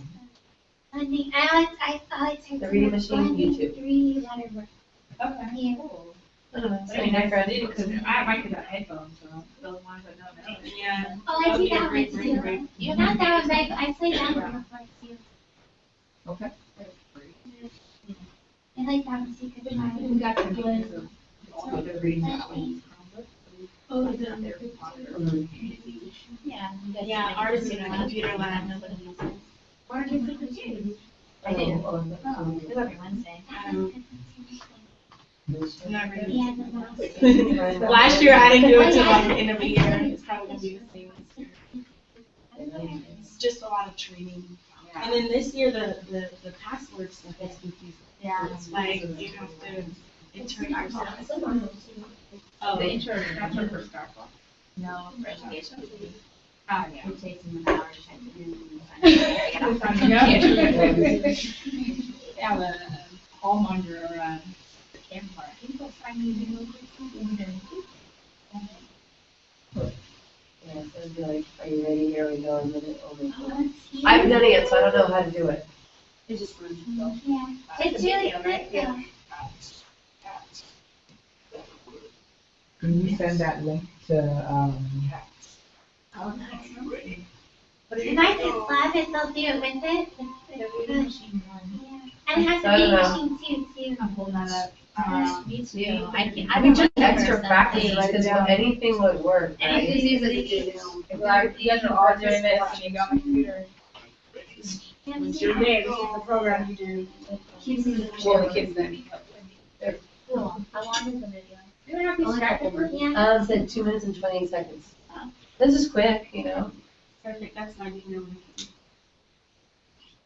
Speaker 4: funny. I typed
Speaker 5: The reading machine, YouTube.
Speaker 4: 3-letter word.
Speaker 1: Okay.
Speaker 4: Yeah.
Speaker 1: Cool.
Speaker 5: I don't know,
Speaker 1: I
Speaker 5: so
Speaker 1: mean,
Speaker 5: my
Speaker 1: I
Speaker 5: friend-
Speaker 1: did because I have my kids have headphones, so those ones that don't know.
Speaker 7: Yeah.
Speaker 4: Oh, I do that one too. You know that one, I played that one before too.
Speaker 2: Okay.
Speaker 4: I like that one too. Cause
Speaker 1: We got some kids of all the reading that one.
Speaker 6: Oh,
Speaker 1: Like,
Speaker 6: the-
Speaker 1: they're popular.
Speaker 5: Mhm.
Speaker 8: Yeah.
Speaker 7: Yeah, ours is in a computer lab.
Speaker 1: Why don't you put the kids?
Speaker 8: I did.
Speaker 5: Oh,
Speaker 8: It was every Wednesday.
Speaker 7: I'm not ready.
Speaker 4: Yeah, the mouse.
Speaker 7: Last year I didn't do it till like the end of the year. It's probably gonna be the same this year. It's just a lot of training. And then this year, the password stuff is confusing.
Speaker 8: Yeah.
Speaker 7: It's like, you have to enter yourself.
Speaker 1: Oh, the intro, that's our first start.
Speaker 8: No, for education.
Speaker 1: Oh, yeah.
Speaker 8: It takes them an hour to type it in. and then
Speaker 1: Yeah, the hallmonger or the camper. I think they'll find me real quick.
Speaker 5: Yeah, so it'd be like, are you ready? Here we go. And then it only.
Speaker 4: Oh,
Speaker 5: I haven't done it yet, so I don't know how to do it.
Speaker 1: It just runs.
Speaker 4: Yeah, it's really good though.
Speaker 2: Can you send that link to,
Speaker 4: Oh, nice. If I can slap it, they'll do it with it. It's good. Yeah. And it has
Speaker 5: I
Speaker 4: a
Speaker 5: don't
Speaker 4: big
Speaker 5: know.
Speaker 4: machine too.
Speaker 1: I'm pulling that up.
Speaker 8: Me too.
Speaker 5: I mean, just extra practice, right? Because anything would work,
Speaker 8: And
Speaker 5: right?
Speaker 8: it's easy to do.
Speaker 1: You guys are all doing this and you go on the computer.
Speaker 4: Yeah,
Speaker 1: It's your day, this is the program you do. Well, the kids then.
Speaker 8: Cool. How long is the video?
Speaker 1: You don't have to be distracted for
Speaker 4: Yeah.
Speaker 5: Said 2 minutes and 28 seconds. This is quick, you know.
Speaker 7: Perfect, that's my email.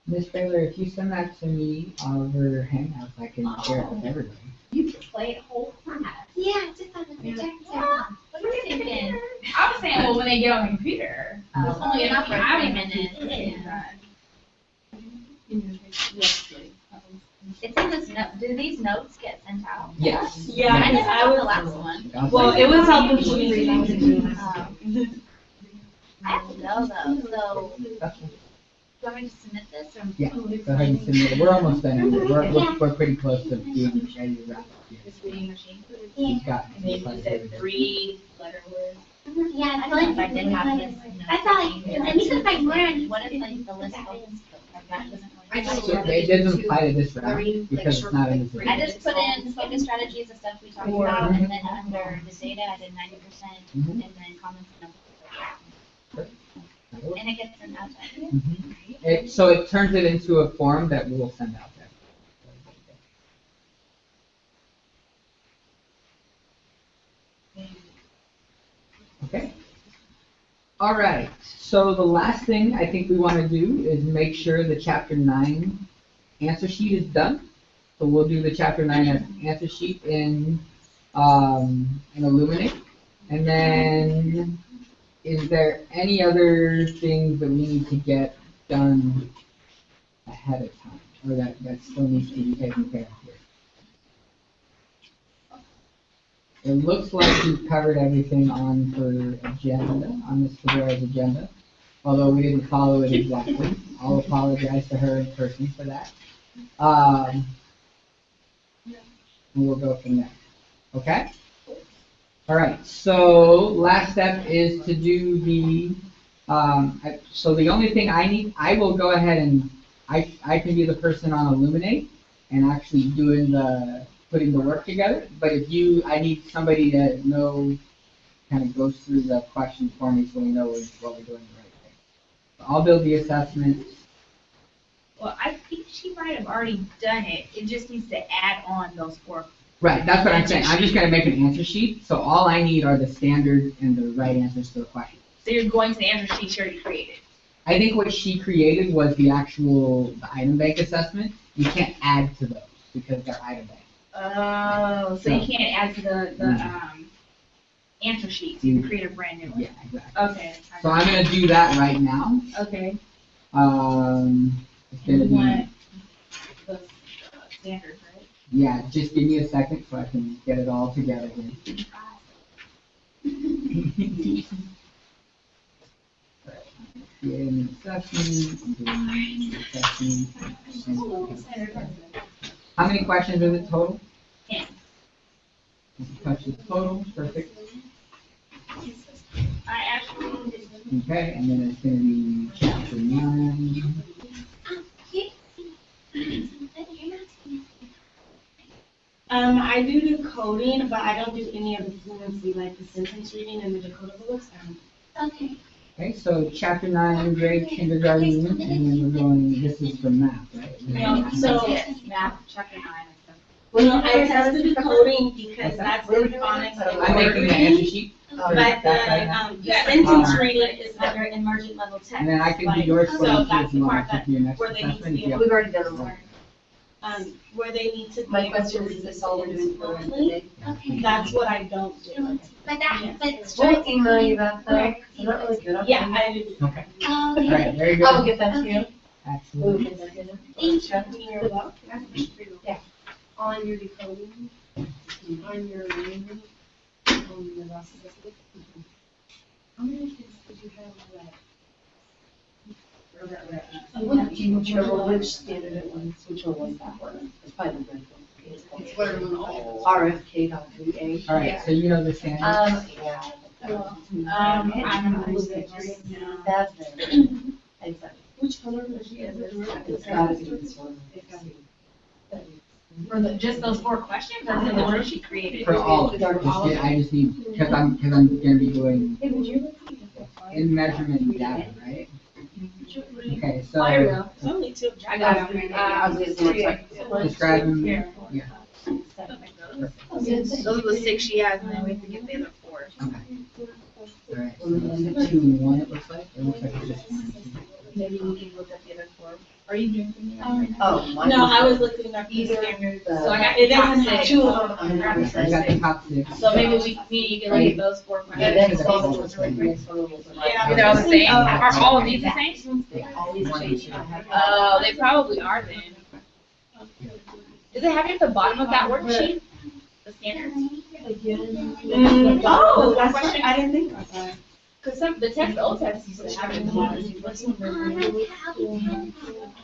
Speaker 2: Miss Baylor, if you send that to me over Hangouts, I can share it with everybody.
Speaker 1: You can play it whole class.
Speaker 4: Yeah, just on the projector.
Speaker 8: What are you thinking?
Speaker 1: I was saying, well, when they get on the computer.
Speaker 8: It's only enough for
Speaker 1: I
Speaker 8: 3
Speaker 1: haven't
Speaker 8: minutes.
Speaker 1: Yes, please.
Speaker 8: It's in this note. Do these notes get sent out?
Speaker 2: Yes.
Speaker 7: Yeah,
Speaker 8: I
Speaker 7: because
Speaker 8: never
Speaker 7: I
Speaker 8: got the
Speaker 7: was,
Speaker 8: last one.
Speaker 7: well, it was helping to read.
Speaker 8: I have to know though, so
Speaker 2: Okay.
Speaker 8: do you want me to submit this or?
Speaker 2: Yeah, go ahead and submit it. We're almost done. Anyway. We're pretty close to being ready to wrap up here.
Speaker 1: This reading machine.
Speaker 2: We've got.
Speaker 1: And then you said 3-letter words.
Speaker 4: Yeah,
Speaker 8: I don't know if I did have this.
Speaker 4: That's all I do. And you can find more on
Speaker 8: What if like the list opens, like that doesn't
Speaker 7: I
Speaker 8: really.
Speaker 7: just-
Speaker 2: So it doesn't apply to this round because it's not in this.
Speaker 8: I just put in focus strategies, the stuff we talked about, and then under the data, I did 90%,
Speaker 2: Mhm.
Speaker 8: and then comments and numbers. And it gets sent out to everyone.
Speaker 2: So it turns it into a form that we'll send out there. Okay. All right. So the last thing I think we want to do is make sure the chapter 9 answer sheet is done. So we'll do the chapter 9 answer sheet in Illuminate. And then is there any other things that we need to get done ahead of time, or that still needs to be taken care of here? it looks like we've covered everything on her agenda, on Ms. Cabrera's agenda, although we didn't follow it exactly. I'll apologize to her in person for that. And we'll go from there. Okay? All right, so last step is to do the, so the only thing I need, I will go ahead and, I can be the person on Illuminate and actually doing putting the work together, but if I need somebody to know, kind of goes through the questions for me so we know what we're doing the right thing. So I'll build the assessment.
Speaker 1: Well, I think she might have already done it. It just needs to add on those 4.
Speaker 2: Right, that's what I'm saying. I'm just gonna make an answer sheet, so all I need are the standard and the right answers to the question.
Speaker 1: So you're going to the answer sheet she already created.
Speaker 2: I think what she created was the item bank assessment. You can't add to those because they're item bank.
Speaker 1: Oh, so you can't add to the answer sheet, so you can create a brand new one.
Speaker 2: Yeah, exactly.
Speaker 1: Okay.
Speaker 2: So I'm gonna do that right now.
Speaker 1: Okay.
Speaker 2: It's gonna
Speaker 1: You
Speaker 2: be,
Speaker 1: want the standards, right?
Speaker 2: yeah, just give me a second so I can get it all together here. Create an assessment, doing assessment. How many questions is it total?
Speaker 1: 10.
Speaker 2: Touch the total, perfect.
Speaker 1: I actually.
Speaker 2: Okay, and then it's gonna be chapter 9.
Speaker 7: I do the coding, but I don't do any of the fluency, like the sentence reading and the Dakota books.
Speaker 4: Okay.
Speaker 2: Okay, so chapter 9, grade kindergarten, and then we're going, this is for math, right?
Speaker 7: No, so,
Speaker 1: Math, chapter 9 and stuff.
Speaker 7: well, I tested the coding because that's in phonics.
Speaker 2: I'm making the answer sheet.
Speaker 7: But the sentence reading is under emergent level text.
Speaker 2: And then I can do
Speaker 7: like,
Speaker 2: yours for
Speaker 7: so
Speaker 2: you
Speaker 7: that's
Speaker 2: if
Speaker 7: the
Speaker 2: you
Speaker 7: part
Speaker 2: want to
Speaker 7: that,
Speaker 2: do your next
Speaker 7: where they need to
Speaker 2: assessment.
Speaker 7: be
Speaker 2: if you
Speaker 7: able,
Speaker 2: have-
Speaker 5: We've already done them.
Speaker 7: where they need to be
Speaker 5: My
Speaker 7: able to
Speaker 5: question is,
Speaker 7: read
Speaker 5: this all we're doing for
Speaker 7: monthly.
Speaker 5: Wednesday?
Speaker 4: Okay.
Speaker 7: That's what I don't do.
Speaker 4: But that, but.
Speaker 5: We'll email you that though, 'cause I'm not really good on
Speaker 7: Yeah,
Speaker 5: that.
Speaker 7: I do.
Speaker 2: Okay,
Speaker 4: Oh,
Speaker 2: all
Speaker 4: okay.
Speaker 2: right, very
Speaker 5: I will
Speaker 2: good.
Speaker 5: get that to you.
Speaker 2: Absolutely.
Speaker 7: You're welcome.
Speaker 8: Yeah. On your decoding, on your language, on the rest of the. How many kids did you have that?
Speaker 5: Whichever which standard it was, which one was that one? It's probably the red one.
Speaker 8: It's whatever one.
Speaker 5: RFK.3A.
Speaker 2: All right, so you know the standard.
Speaker 5: Yeah.
Speaker 1: I'm gonna lose it right now.
Speaker 5: That's it. Exactly.
Speaker 6: Which color is she?
Speaker 5: It's gotta be this one.
Speaker 1: For just those 4 questions, or for the one she created?
Speaker 2: For all, I just need, because I'm gonna be doing in measurement data, right? Okay, so.
Speaker 7: It's only 2.
Speaker 1: I got it.
Speaker 2: Describe them, yeah.
Speaker 1: Those are the 6 she has, and then we have to get the other 4.
Speaker 2: Okay. All right, so is it 2 and 1 it looks like? It looks like it's just 1 and 2.
Speaker 1: Maybe we can look at the other 4. Are you doing something else right now?
Speaker 5: Oh, mine.
Speaker 7: No, I was looking up
Speaker 1: These
Speaker 7: either.
Speaker 1: standards.
Speaker 5: the-
Speaker 1: So I got
Speaker 7: It
Speaker 1: the top
Speaker 7: doesn't have
Speaker 1: 6.
Speaker 7: 2 of them.
Speaker 2: I got the top 6.
Speaker 1: So maybe me and you can look at those 4
Speaker 5: The
Speaker 1: questions.
Speaker 5: next one was really great. This one was like-
Speaker 7: Yeah.
Speaker 1: They're all the same? Are all of these the same?
Speaker 5: They always change.
Speaker 1: Oh, they probably are then. Does it have it at the bottom of that worksheet? The standards?
Speaker 7: Oh, that's right. I didn't think about that.
Speaker 1: Because the text, the old text used to have it in the bottom.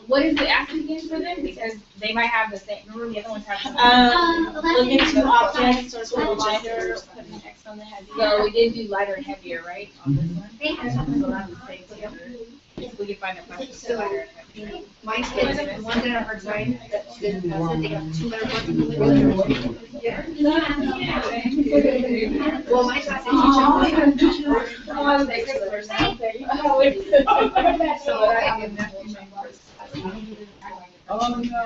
Speaker 1: What is it asking again for them? Because they might have the same, remember the other ones have some.
Speaker 7: Look into objects or sort of lighter, put an X on the head.
Speaker 1: So we did do lighter and heavier, right, on this one?
Speaker 4: Thank you.
Speaker 1: So that's the same together. If we can find a question for lighter and heavier.
Speaker 8: My kids, the ones that are hard time, that did, they got 2 letter words. Well, my class teacher. So I give them.
Speaker 1: Oh, no.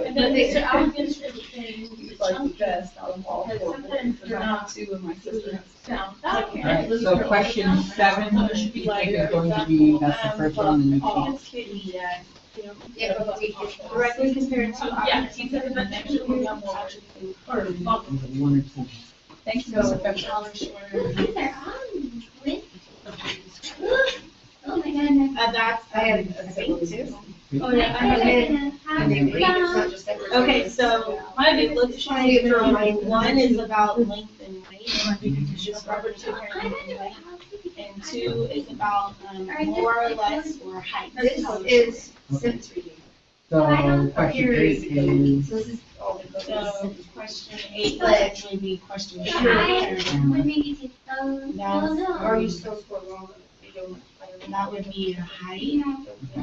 Speaker 6: And then they said, I'm interested in.
Speaker 8: He's like the best out of all.
Speaker 6: Sometimes they're not.
Speaker 8: 2 of my sisters.
Speaker 6: Sound.
Speaker 2: All right, so question 7, I think is going to be, that's the first one on the new sheet.
Speaker 8: Yeah, but we can.
Speaker 7: Directly compared to
Speaker 6: Yeah,
Speaker 7: objects.
Speaker 6: he said that next year we got more. Or,
Speaker 2: Is it 1 or 2?
Speaker 1: Thanks,
Speaker 7: So,
Speaker 1: Mr. Pepper.
Speaker 4: These are on with. Oh my goodness.
Speaker 7: That's,
Speaker 8: I had a thing too.
Speaker 7: oh yeah, I have it.
Speaker 8: And they read, it's not just that we're
Speaker 7: Okay, so it looks like one is about length and weight, just rubber to length and weight. And two is about more or less or height.
Speaker 8: This is sentence reading.
Speaker 2: So question 8 is,
Speaker 8: So this is all the
Speaker 7: So
Speaker 8: goals.
Speaker 7: question 8 would actually be question 2.
Speaker 4: When maybe take those,
Speaker 8: Or you still score wrong. You don't- I don't know.
Speaker 7: That would be a height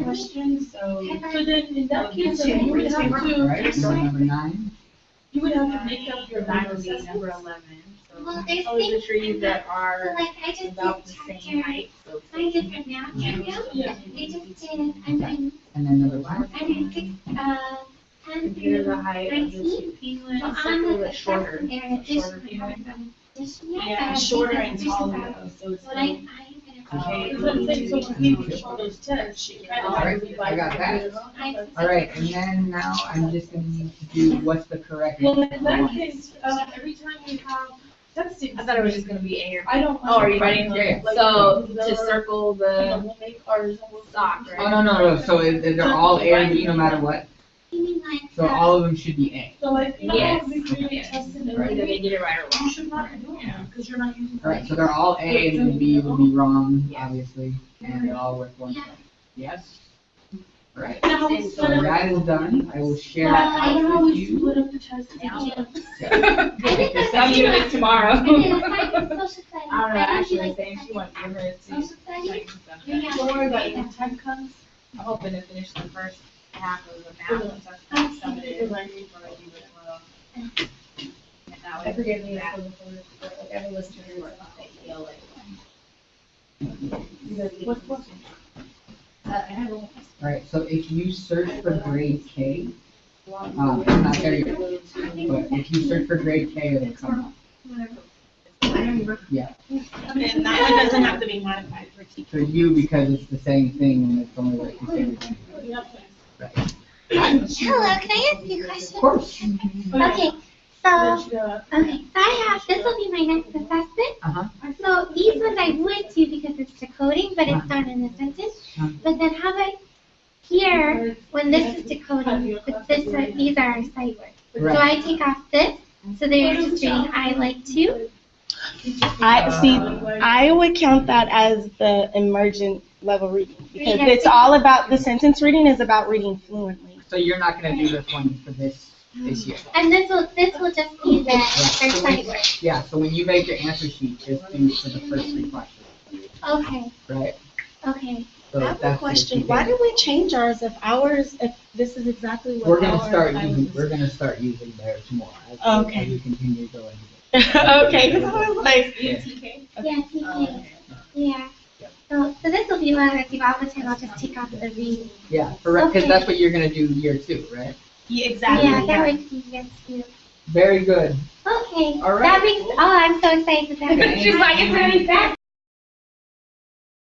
Speaker 7: question, so.
Speaker 6: So then in that case, then you would have
Speaker 2: right, so
Speaker 6: to,
Speaker 2: number 9.
Speaker 6: you would have to make up your
Speaker 1: That
Speaker 6: nine
Speaker 1: would be
Speaker 6: assessments.
Speaker 1: number 11.
Speaker 4: Well,
Speaker 1: So
Speaker 4: there's
Speaker 1: those are
Speaker 4: things,
Speaker 1: trees that
Speaker 4: so
Speaker 1: are
Speaker 4: like I just did
Speaker 1: about the same
Speaker 4: chapter
Speaker 1: height, so.
Speaker 4: 9 different math areas.
Speaker 6: Yeah.
Speaker 4: They just did, I'm in,
Speaker 2: And then number 1.
Speaker 4: I'm in 10
Speaker 1: Compare the
Speaker 4: through
Speaker 1: height of the
Speaker 4: 19.
Speaker 1: two.
Speaker 4: So I'm
Speaker 1: Circle
Speaker 4: with
Speaker 1: the
Speaker 4: the
Speaker 1: shorter.
Speaker 4: shorter area this
Speaker 1: Shorter
Speaker 4: year, I haven't done this year.
Speaker 7: Yeah,
Speaker 4: but
Speaker 7: shorter
Speaker 4: I
Speaker 7: and
Speaker 4: think
Speaker 7: taller
Speaker 4: there's
Speaker 7: though, so it's.
Speaker 4: But I'm gonna.
Speaker 7: Okay.
Speaker 6: So I'm saying, so when people show those tests, she kind of
Speaker 2: Alright,
Speaker 6: like
Speaker 2: I got that.
Speaker 6: revise.
Speaker 2: Alright, and then now I'm just gonna need to do what's the correct.
Speaker 6: Well, in
Speaker 2: answer.
Speaker 6: that case, every time you have testing.
Speaker 1: I thought it was just gonna be A or.
Speaker 6: I don't.
Speaker 1: Oh, are you ready?
Speaker 2: Yeah.
Speaker 6: Like,
Speaker 1: So
Speaker 6: the-
Speaker 1: to circle
Speaker 6: you know,
Speaker 1: the
Speaker 6: we'll make ours.
Speaker 1: sock, right?
Speaker 2: Oh, no, so they're all A or B no matter what?
Speaker 4: You mean like,
Speaker 2: So all of them should be A.
Speaker 6: So like, you know,
Speaker 1: Yes.
Speaker 6: how we create tests and
Speaker 1: Whether
Speaker 6: everything,
Speaker 1: they get it right or
Speaker 6: you
Speaker 1: wrong.
Speaker 6: should not be doing that, because you're not using.
Speaker 2: Alright, so they're all A and then B will be wrong, obviously, and they all work one way. Yes? Alright,
Speaker 6: Now,
Speaker 2: so that is done. I will share
Speaker 6: I
Speaker 2: that
Speaker 6: don't
Speaker 2: out
Speaker 6: always
Speaker 2: with you.
Speaker 6: split up the tests.
Speaker 1: I'm doing it tomorrow.
Speaker 4: I did social studies.
Speaker 1: I don't know,
Speaker 4: I
Speaker 1: actually,
Speaker 4: like
Speaker 1: saying she wants to give her to.
Speaker 4: social studies.
Speaker 1: like, some
Speaker 4: Yeah.
Speaker 1: stuff.
Speaker 7: Don't worry about it, when time comes.
Speaker 1: I'm hoping to finish the first half of the math and stuff, some of it is like, before I do it tomorrow. And that way,
Speaker 8: I forget the
Speaker 1: that-
Speaker 8: answer before, but like every listener is like,
Speaker 1: I feel like-
Speaker 6: What's what?
Speaker 1: I have a-
Speaker 2: Alright, so if you search for grade K, I'm not there yet, but if you search for grade K, it'll come up. Yeah,
Speaker 7: And that one doesn't have to be modified for teachers.
Speaker 2: for you, because it's the same thing and it's only like the same thing. Right.
Speaker 4: Hello, can I ask you a question?
Speaker 2: Of course.
Speaker 4: Okay, so, okay, so I have, this will be my next assessment.
Speaker 2: Uh-huh.
Speaker 4: So these ones I would do because it's decoding, but it's done in a sentence.
Speaker 2: Uh-huh.
Speaker 4: But then how about here, when this is decoding, but these are our sight words. So
Speaker 2: Right.
Speaker 4: I take off this, so they're just reading I like to.
Speaker 9: I would count that as the emergent level reading because
Speaker 4: Read
Speaker 9: it's all about, the sentence reading is about reading fluently.
Speaker 2: So you're not gonna do this one for this year.
Speaker 4: And this will just be their sight words.
Speaker 2: Yeah, so when you make your answer sheet, just do for the first 3 questions,
Speaker 4: Okay,
Speaker 2: right?
Speaker 4: okay.
Speaker 2: So
Speaker 9: I have a
Speaker 2: that's the
Speaker 9: question.
Speaker 2: key
Speaker 9: Why
Speaker 2: thing.
Speaker 9: did we change ours if this is exactly what
Speaker 2: We're gonna
Speaker 9: our
Speaker 2: start
Speaker 9: time
Speaker 2: using,
Speaker 9: is?
Speaker 2: we're gonna start using theirs more as
Speaker 9: Okay.
Speaker 2: we continue to go into it.
Speaker 9: Okay, because I was like,
Speaker 4: Yeah, TK. Yeah. So this will be one of the all the time. I'll just take off the reading.
Speaker 2: Yeah, because
Speaker 4: Okay.
Speaker 2: that's what you're gonna do year 2, right?
Speaker 7: Yeah, exactly.
Speaker 4: Yeah, that would be yes too.
Speaker 2: Very good.
Speaker 4: Okay.
Speaker 2: All right.
Speaker 4: That makes. Oh, I'm so excited. That
Speaker 2: Okay.
Speaker 4: she's like it's really fast.